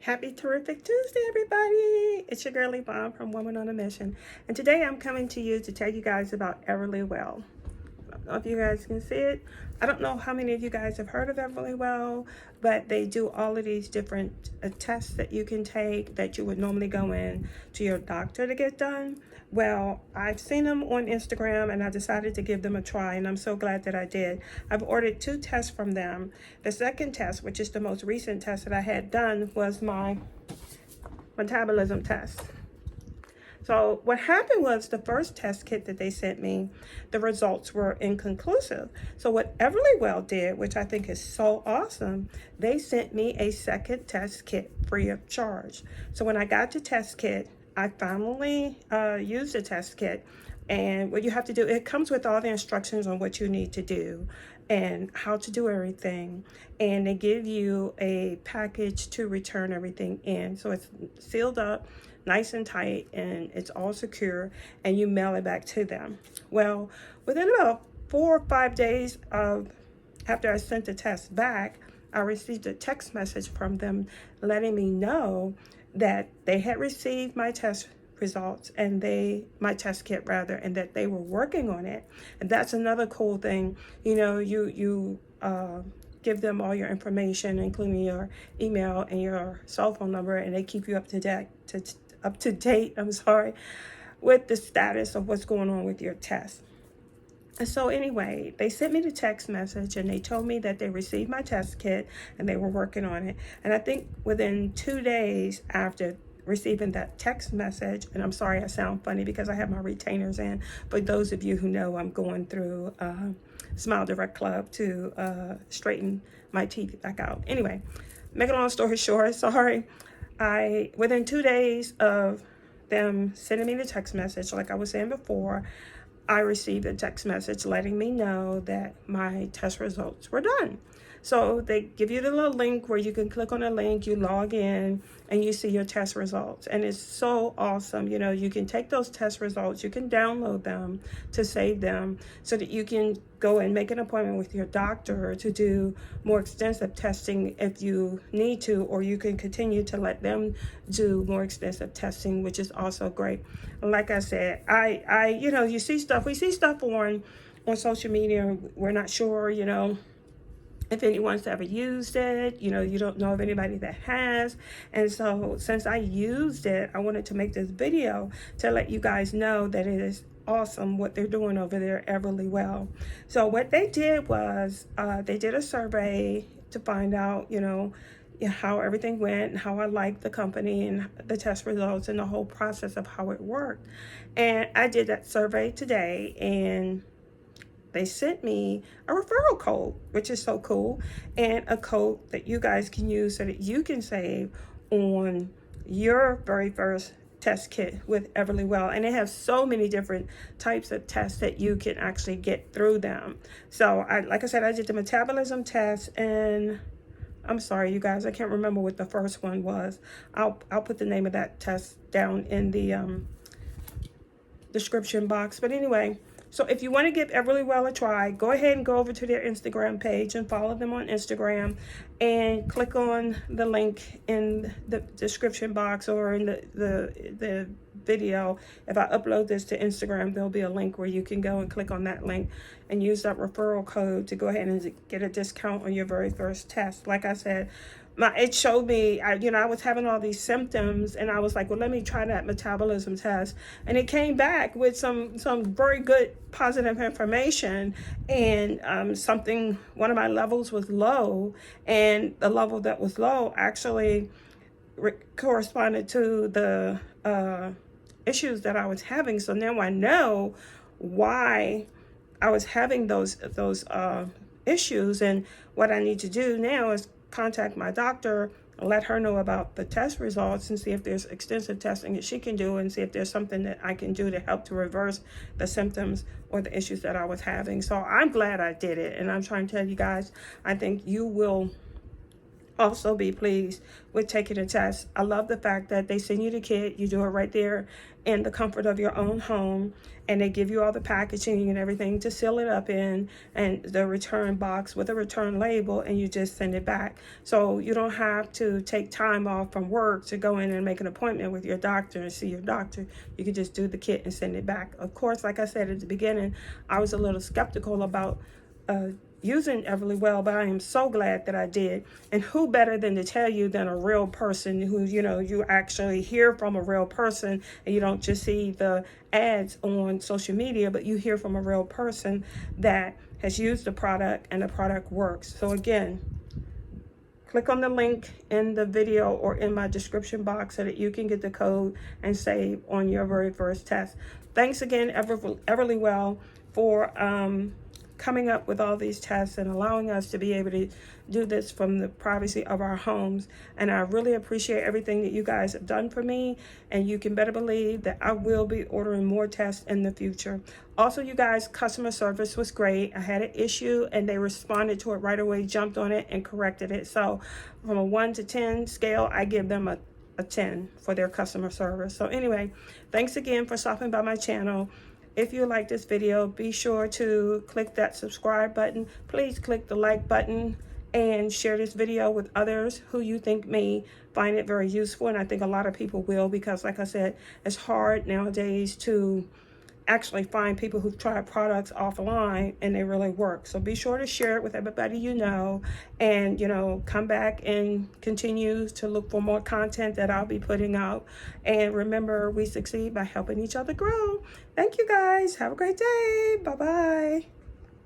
Happy terrific Tuesday, everybody. It's your girly Mom from Woman on a Mission. And today I'm coming to you to tell you guys about Everlywell. I don't know if you guys can see it. I don't know how many of you guys have heard of Everlywell, but they do all of these different tests that you can take that you would normally go in to your doctor to get done. Well, I've seen them on Instagram and I decided to give them a try, and I'm so glad that I did. I've ordered 2 tests from them. The second test, which is the most recent test that I had done, was my metabolism test. So what happened was the first test kit that they sent me, the results were inconclusive. So what Everlywell did, which I think is so awesome, they sent me a second test kit free of charge. So when I got the test kit, I finally used the test kit. And what you have to do, it comes with all the instructions on what you need to do and how to do everything. And they give you a package to return everything in. So it's sealed up, nice and tight, and it's all secure, and you mail it back to them. Well, within about 4 or 5 days after I sent the test back, I received a text message from them letting me know that they had received my test results and my test kit rather, and that they were working on it. And that's another cool thing. You know, you give them all your information, including your email and your cell phone number, and they keep you up to date, with the status of what's going on with your test. And so anyway, they sent me the text message and they told me that they received my test kit and they were working on it. And I think within 2 days after receiving that text message, and I'm sorry I sound funny because I have my retainers in, but those of you who know, I'm going through Smile Direct Club to straighten my teeth back out. Anyway, make a long story short, within 2 days of them sending me the text message, like I was saying before, I received a text message letting me know that my test results were done. So they give you the little link where you can click on the link, you log in, and you see your test results. And it's so awesome. You know, you can take those test results, you can download them to save them so that you can go and make an appointment with your doctor to do more extensive testing if you need to, or you can continue to let them do more extensive testing, which is also great. Like I said, we see stuff on social media. We're not sure, if anyone's ever used it. You don't know of anybody that has. And so since I used it, I wanted to make this video to let you guys know that it is awesome what they're doing over there, Everlywell. So what they did was they did a survey to find out, how everything went, and how I liked the company and the test results and the whole process of how it worked. And I did that survey today, and they sent me a referral code, which is so cool, and a code that you guys can use so that you can save on your very first test kit with Everlywell. And they have so many different types of tests that you can actually get through them. So like I said, I did the metabolism test, and I'm sorry, you guys, I can't remember what the first one was. I'll put the name of that test down in the description box. But anyway, so if you want to give Everlywell a try, go ahead and go over to their Instagram page and follow them on Instagram, and click on the link in the description box or in the video. If I upload this to Instagram, there'll be a link where you can go and click on that link and use that referral code to go ahead and get a discount on your very first test. Like I said, it showed me, I was having all these symptoms, and I was like, well, let me try that metabolism test. And it came back with some very good positive information, and one of my levels was low, and the level that was low actually corresponded to the issues that I was having. So now I know why I was having those issues, and what I need to do now is contact my doctor and let her know about the test results and see if there's extensive testing that she can do, and see if there's something that I can do to help to reverse the symptoms or the issues that I was having. So I'm glad I did it, and I'm trying to tell you guys, I think you will also be pleased with taking a test. I love the fact that they send you the kit, you do it right there in the comfort of your own home, and they give you all the packaging and everything to seal it up in, and the return box with a return label, and you just send it back. So you don't have to take time off from work to go in and make an appointment with your doctor and see your doctor. You can just do the kit and send it back. Of course, like I said at the beginning, I was a little skeptical about using Everlywell, but I am so glad that I did. And who better than to tell you than a real person who, you know, you actually hear from a real person, and you don't just see the ads on social media, but you hear from a real person that has used the product and the product works. So again, click on the link in the video or in my description box so that you can get the code and save on your very first test. Thanks again, Everlywell, for coming up with all these tests and allowing us to be able to do this from the privacy of our homes. And I really appreciate everything that you guys have done for me, and you can better believe that I will be ordering more tests in the future. Also, you guys, customer service was great. I had an issue and they responded to it right away, jumped on it and corrected it. So from a 1 to 10 scale, I give them a 10 for their customer service. So anyway, thanks again for stopping by my channel. If you like this video, be sure to click that subscribe button. Please click the like button and share this video with others who you think may find it very useful. And I think a lot of people will, because like I said, it's hard nowadays to actually find people who've tried products offline and they really work. So be sure to share it with everybody you know, and, you know, come back and continue to look for more content that I'll be putting out. And remember, we succeed by helping each other grow. Thank you guys. Have a great day. Bye-bye.